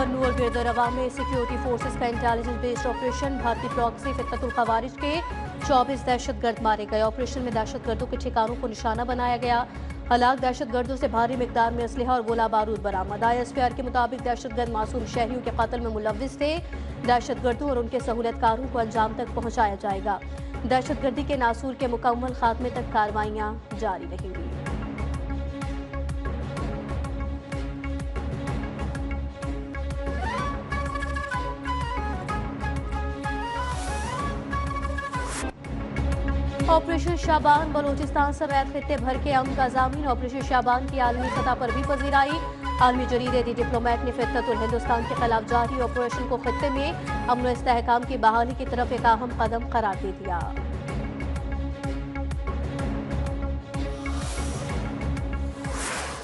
बन्नू और गिरदरवा में security forces का इंटेलिजेंस बेस्ड ऑपरेशन। भारतीय प्रॉक्सी फितरतुल खवारिज के 24 दहशतगर्द मारे गए। ऑपरेशन में दहशतगर्दों के ठिकानों को निशाना बनाया गया। हलाक दहशतगर्दों से भारी मिकदार में असलहा और गोला बारूद बरामद। ISPR के मुताबिक दहशतगर्द मासूम शहरियों के कत्ल में मुलव्विस थे। दहशतगर्दों और उनके सहूलतकारों को अंजाम तक पहुंचाया जाएगा। दहशतगर्दी के नासूर के मुकम्मल खात्मे तक कार्रवाइयां जारी रहेंगी। ऑपरेशन शाबान बलोचिस्तान समेत खित्ते भर के अमन का ज़ामीन। ऑपरेशन शाबान की आलमी सतह पर भी पजीराई। आलमी जरीदे दी डिप्लोमेट ने फितरतुल हिंदुस्तान के खिलाफ जारी ऑपरेशन को खित्ते में अमन और इस्तेहकाम की बहाली की तरफ एक अहम कदम करार दे दिया।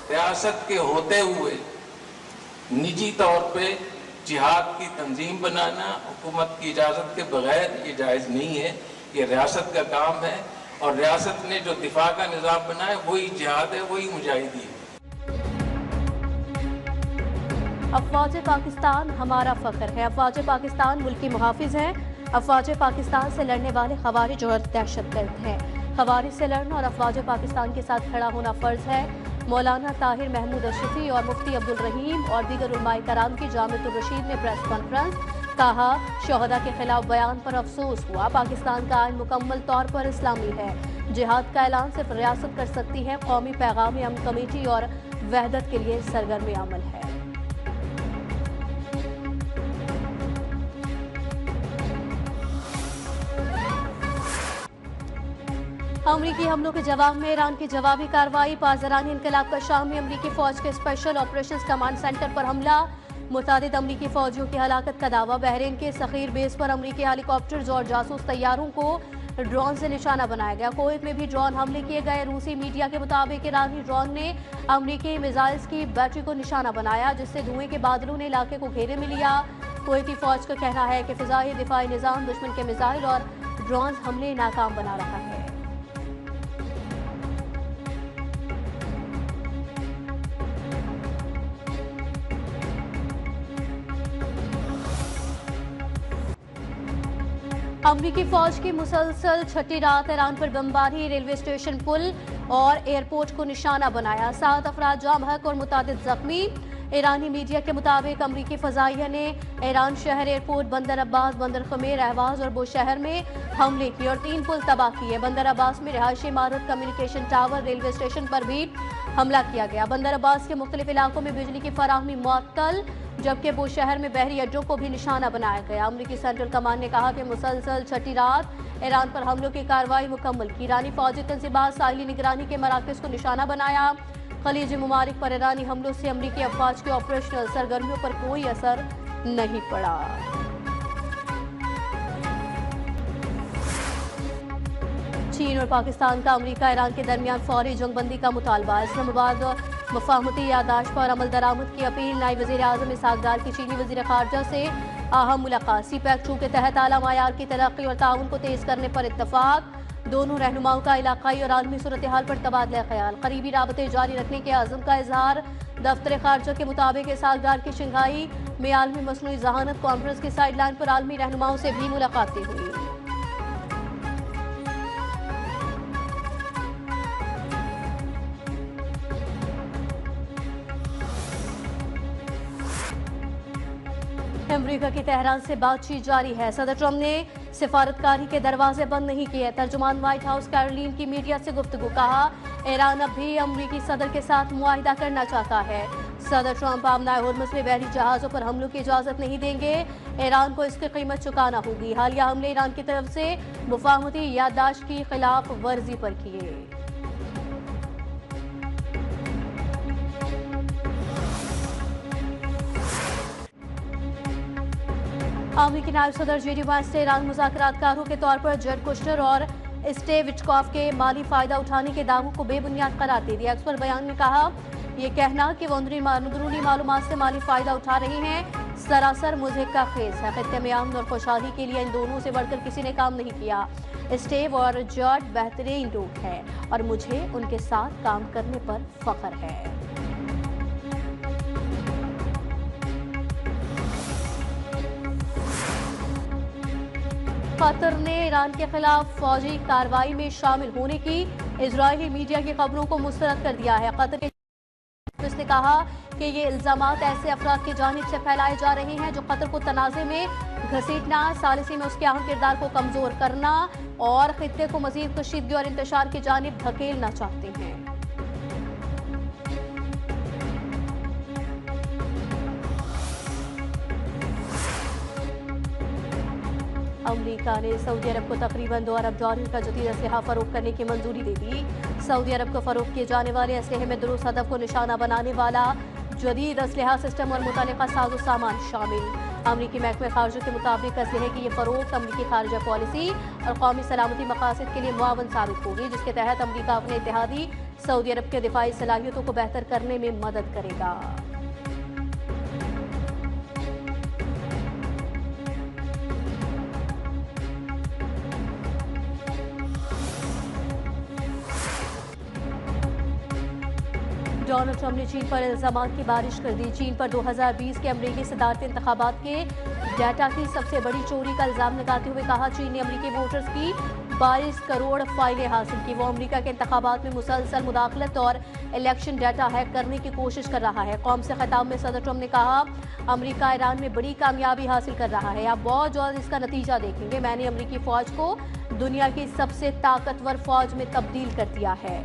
रियासत के होते हुए निजी तौर पे जिहाद की तंजीम बनाना हुकूमत की इजाज़त के बगैर ये जायज़ नहीं है। ये रियासत का काम है और रियासत ने जो दिफा का निज़ाम बनाया वही जिहाद है, वही मुजाहिदी है। अफवाज पाकिस्तान हमारा फख्र है। अफवाज पाकिस्तान मुल्क की मुहाफिज हैं। अफवाज पाकिस्तान से लड़ने वाले खवारिज और दहशतगर्द हैं। खवारिज से लड़ना और अफवाज पाकिस्तान के साथ खड़ा होना फ़र्ज है। मौलाना ताहिर महमूद अशरफी और मुफ्ती अब्दुल रहीम और दीगर उलमाए कराम की जामिअतुर रशीद में प्रेस कॉन्फ्रेंस। कहा, शोहदा के खिलाफ बयान पर अफसोस हुआ। पाकिस्तान का आइन मुकम्मल तौर पर इस्लामी है। जिहाद का ऐलान सिर्फ रियासत कर सकती है। कौमी पैगाम अमन कमेटी और वहदत के लिए सरगर्म अमल है। अमरीकी हमलों के जवाब में ईरान की जवाबी कार्रवाई। पासदारानी इनकलाब का शाम में अमरीकी फौज के स्पेशल ऑपरेशंस कमांड सेंटर पर हमला। मुतादिद अमरीकी फौजियों की हलाकत का दावा। बहरीन के सखीर बेस पर अमरीकी हेलीकॉप्टर्स और जासूस तैयारों को ड्रोन से निशाना बनाया गया। कुवैत में भी ड्रोन हमले किए गए। रूसी मीडिया के मुताबिक ईरानी ड्रोन ने अमरीकी मिसाइल्स की बैटरी को निशाना बनाया, जिससे धुएं के बादलों ने इलाके को घेरे में लिया। कुवैती फौज का कहना है कि फिजाई दिफाई निज़ाम दुश्मन के मिसाइल और ड्रोन हमले नाकाम बना रहा है। अमरीकी फौज की मुसलसल छठी रात ईरान पर बमबारी। रेलवे स्टेशन, पुल और एयरपोर्ट को निशाना बनाया। 7 अफराद जाम हक और मुतादिद जख्मी। ईरानी मीडिया के मुताबिक अमरीकी फजाइया ने ईरान शहर, एयरपोर्ट, बंदर अब्बास, बंदर खमेर, अहवाज और बोशहर में हमले किए और 3 पुल तबाह किए। बंदर अब्बास में रिहायशी इमारत, कम्युनिकेशन टावर, रेलवे स्टेशन पर भी हमला किया गया। बंदर अब्बास के मुख्तलिफ इलाकों में बिजली की फराहमी मुअत्तल, जबकि बोशहर में बहरी अड्डों को भी निशाना बनाया गया। अमरीकी सेंट्रल कमांड ने कहा कि मुसलसल छठी रात ईरान पर हमलों की कार्रवाई मुकम्मल की। ईरानी फौजी तंजीबात साहिली निगरानी के मराकज़ को निशाना बनाया। खलीजी ममालिक पर ईरानी हमलों से अमरीकी अफवाज की ऑपरेशनल सरगर्मियों पर कोई असर नहीं पड़ा। चीन और पाकिस्तान का अमरीका ईरान के दरमियान फौरी जंगबंदी का मुतालबा। इस्लामाबाद मफाहमती यादाश्त पर अमल दरामद की अपील। नायब वज़ीर आज़म इसहाक डार की चीनी वज़ीर ख़ारजा से अहम मुलाकात। CPEC 2 के तहत आला मायार की तरक्की और ताउन को तेज़ करने पर इत्तफाक। दोनों रहनुमाओं का इलाकाई और आलमी सूरत हाल पर तबादला ख्याल। करीबी राबते जारी रखने के आज़म का इजहार। दफ्तर ख़ारजा के मुताबिक इसहाक डार की शंघाई में आलमी मसनूई जहानत कॉन्फ्रेंस की साइडलाइन पर आलमी रहनुमाओं से भी मुलाकातें हुई। अमरीका की तेहरान से बातचीत जारी है। सदर ट्रंप ने सिफारतकारी के दरवाजे बंद नहीं किए। तर्जुमान व्हाइट हाउस कैरोलिन की मीडिया से गुफ्तगू। कहा, ईरान अब भी अमरीकी सदर के साथ मुआहिदा करना चाहता है। सदर ट्रंप आमनाए हुर्मुज़ में बहरी जहाज़ों पर हमलों की इजाज़त नहीं देंगे। ईरान को इसकी कीमत चुकाना होगी। हालिया हमले ईरान की तरफ से मुफाहमती याददाश्त की खिलाफ वर्जी पर किए। अमरीकी नायब सदर JD वांस ने ईरान मुज़ाकरातकारों के तौर पर जेड कुशनर और स्टे विटकॉफ के माली फ़ायदा उठाने के दावों को बेबुनियाद करार दे दिया। एक्सपर्ट बयान में कहा, यह कहना कि वो अंदरूनी मालूमात से माली फ़ायदा उठा रहे हैं सरासर मुज़हिक का खेज है। खित्ते में अमन और खुशहाली के लिए इन दोनों से बढ़कर किसी ने काम नहीं किया। स्टेव और जॉर्ज बेहतरीन लोग हैं और मुझे उनके साथ काम करने पर फख्र है। कतर ने ईरान के खिलाफ फौजी कार्रवाई में शामिल होने की इजरायली मीडिया की खबरों को मुस्तरद कर दिया है। कतर के ने कहा कि ये इल्जामात ऐसे अफराद की जानिब से फैलाए जा रहे हैं जो कतर को तनाज़े में घसीटना, सालिसी में उसके अहम किरदार को कमजोर करना और खित्ते को मजीद कशीदगी और इंतशार की जानिब धकेलना चाहते हैं। अमेरिका ने सऊदी अरब को तकरीबन 2 अरब डॉलर का जदीद असलहा फरोख्त करने की मंजूरी दे दी। सऊदी अरब को फरोख्त किए जाने वाले असलहे में दुरुस्त हदफ को निशाना बनाने वाला जदीद असलहा सिस्टम और मुतल्लिका साजो सामान शामिल। अमरीकी महकमे खारजा के मुताबिक असलहे की ये फरोख्त अमरीकी खारजा पॉलिसी और कौमी सलामती मकासद के लिए मुआवन साबित होगी, जिसके तहत अमरीका अपने इत्तेहादी सऊदी अरब के दिफाई सलाहियतों को बेहतर करने में मदद करेगा। डोनाल्ड ट्रंप ने चीन पर इल्जामात की बारिश कर दी। चीन पर 2020 के अमरीकी सदारती इंतखाबात के डाटा की सबसे बड़ी चोरी का इल्जाम लगाते हुए कहा, चीन ने अमरीकी वोटर्स की 22 करोड़ फाइलें हासिल की। वो अमरीका के इंतखाबात में मुसलसल मुदाखलत और इलेक्शन डाटा हैक करने की कोशिश कर रहा है। कौम से खिताब में सदर ट्रंप ने कहा, अमरीका ईरान में बड़ी कामयाबी हासिल कर रहा है, आप बहुत जल्द इसका नतीजा देखेंगे। मैंने अमरीकी फौज को दुनिया की सबसे ताकतवर फौज में तब्दील कर दिया है।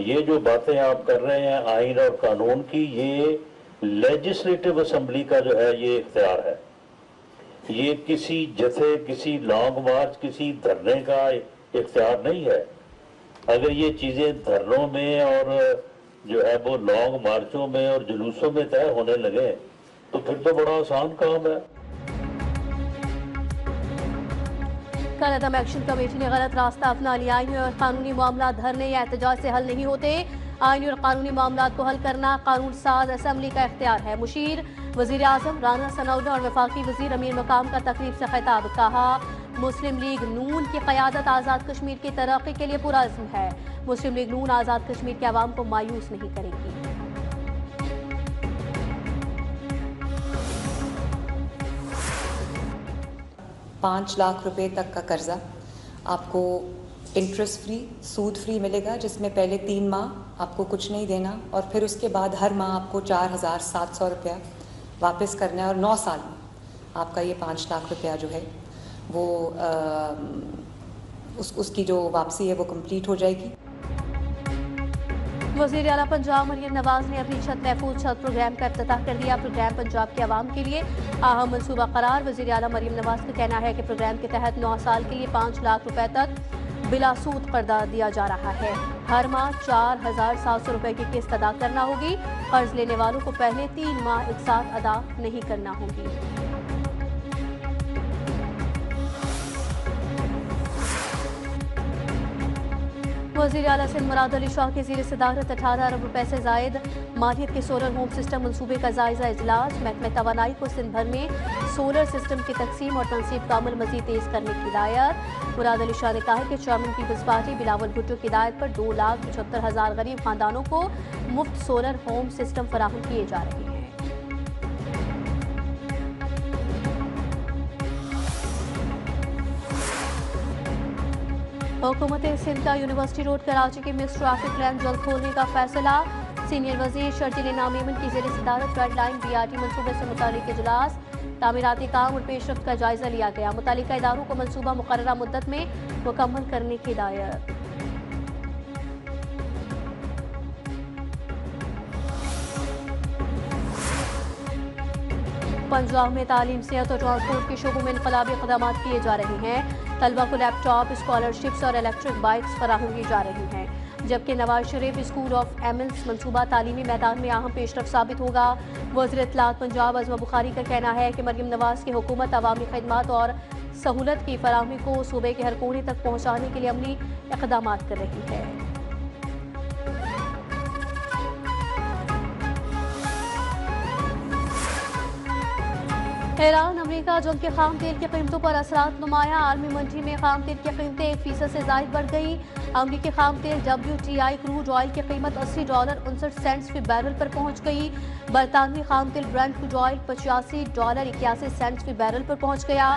ये जो बातें आप कर रहे हैं आइन और कानून की, ये लेजिस्लेटिव असेंबली का जो है ये इख्तियार है। ये किसी जथे, किसी लॉन्ग मार्च, किसी धरने का इख्तियार नहीं है। अगर ये चीजें धरनों में और जो है वो लॉन्ग मार्चों में और जुलूसों में तय होने लगे तो फिर तो बड़ा आसान काम है। कनाडा एक्शन कमेटी ने गलत रास्ता अपना लिया। आईनी और कानूनी मामला धरने या एहतजाज से हल नहीं होते। आईनी और कानूनी मामला को हल करना कानून साज असम्बली का इख्तियार है। मुशीर, वजीर आजम राना सनाउल्लाह और वफाकी वजीर अमीर मकाम का तकरीब से खिताब। कहा, मुस्लिम लीग नून की क़यादत आज़ाद कश्मीर की तरक्की के लिए पुरअज़्म है। मुस्लिम लीग नून आज़ाद कश्मीर के अवाम को मायूस नहीं करेगी। 5 लाख रुपए तक का कर्जा आपको इंटरेस्ट फ्री, सूद फ्री मिलेगा, जिसमें पहले 3 माह आपको कुछ नहीं देना और फिर उसके बाद हर माह आपको 4,700 रुपया वापस करना है और 9 साल में आपका ये 5 लाख रुपया जो है वो उसकी जो वापसी है वो कंप्लीट हो जाएगी। वज़ीर आला पंजाब मरियम नवाज ने अपनी छत महफूज छत प्रोग्राम का इफ्तिताह कर दिया। प्रोग्राम पंजाब के अवाम के लिए अहम मनसूबा करार। वज़ीर आला मरियम नवाज का कहना है कि प्रोग्राम के तहत 9 साल के लिए 5 लाख रुपए तक बिला सूद कर्जा दिया जा रहा है। हर माह 4,700 रुपए की किस्त अदा करना होगी। कर्ज लेने वालों को पहले 3 माह एक साथ अदा नहीं करना होगी। वज़ीर आला सिंध मुराद अली शाह के ज़ेर सदारत 18 अरब रुपए से जायद मालियत के सोलर होम सिस्टम मनसूबे का जायजा इजलास। महकमे तवानाई को सिंध भर में सोलर सिस्टम की तकसीम और तनसीब का अमल मजीद तेज करने की हिदायत। मुराद अली शाह ने कहा कि chairman people's party Bilawal Bhutto की हिदायत पर 2,75,000 गरीब खानदानों को मुफ्त सोलर होम सिस्टम फराहम किए जा रहे हैं। हुकूमत सिंध का यूनिवर्सिटी रोड कराची के मिक्स ट्रैफिक लेन जल्द खोलने का फैसला। सीनियर वजीर शर्जील इनाम मेमन की ज़ेर सदारत रेड लाइन BRT मनसूबे से मुतालिक इजलास। तामीराती काम और पेशरफ्त का जायजा लिया गया। मुतालिका इदारों को मनसूबा मुकर्ररा मुद्दत में मुकम्मल करने की हिदायत। पंजाब में तालीम, सेहत और ट्रांसपोर्ट के शोबों में इनकलाबी इक़दामात किए जा रहे हैं। तलबा को लैपटॉप, स्कॉलरशिप्स और इलेक्ट्रिक बाइक्स फराहम की जा रही हैं। जबकि नवाज शरीफ स्कूल ऑफ एमिन्स मनसूबा तालीमी मैदान में अहम पेशरफ साबित होगा। वज़ीर इत्तलात पंजाब अज़मा बुखारी का कहना है कि मरियम नवाज की हुकूमत अवामी खिदमात और सहूलत की फराहमी को सूबे के हर कोने तक पहुँचाने के लिए अमली इक़दामात कर रही है। ईरान अमेरिका जंग के खाम तेल की कीमतों पर असरात नुमाया। आलमी मंडी में खाम तेल की कीमतें 1% से ज़ायद बढ़ गई। अमरीकी खाम तेल WTI क्रूड ऑयल की कीमत $80.59 फी बैरल पर पहुंच गई। बरतानवी खाम तेल ब्रेंट क्रूड ऑयल $85.81 फी बैरल पर पहुंच गया।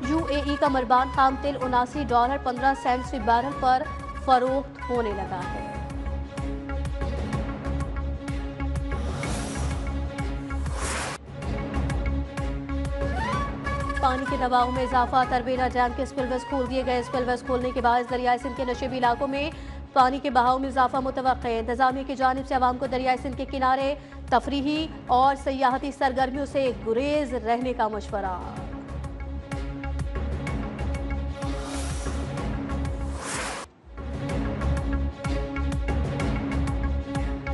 UAE का मरबान खाम तेल $79.15 फी बैरल पर फरोख्त होने लगा है। पानी के दबाव में इजाफा, तरबेला डैम के स्पिलवेज खोल दिए गए। स्पिलवेज खोलने के बाद दरियाई सिंध के नशेबी इलाकों में पानी के बहाव में इजाफा मुतवक्के है। इंतजामिया की जानिब से आवाम को दरियाई सिंध के किनारे तफरीही और सयाहती सरगर्मियों से गुरेज रहने का मशवरा।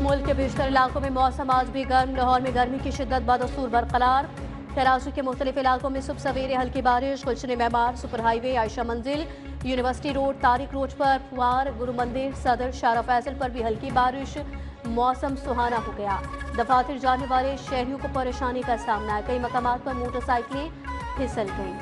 मुल्क के बेशतर इलाकों में मौसम आज भी गर्म। लाहौर में गर्मी की शिद्दत बदस्तूर बरकरार। कराची के मुख्तलिफ इलाकों में सुबह सवेरे हल्की बारिश। गुलशन मैमार, सुपर हाईवे, आयशा मंजिल, यूनिवर्सिटी रोड, तारिक रोड पर फुआर, गुरु मंदिर, सदर, शारा फैसल पर भी हल्की बारिश। मौसम सुहाना हो गया। दफातर जाने वाले शहरियों को परेशानी का सामना है। कई मकामात पर मोटरसाइकिलें फिसल गईं।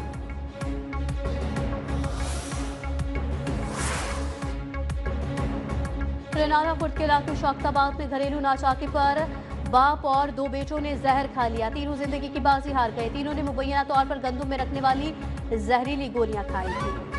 रेनाना फुट के इलाके शौकताबाद में घरेलू नाचाकी पर बाप और 2 बेटों ने जहर खा लिया। तीनों जिंदगी की बाजी हार गए। तीनों ने मुबैना तौर पर गंदम में रखने वाली जहरीली गोलियां खाई थी।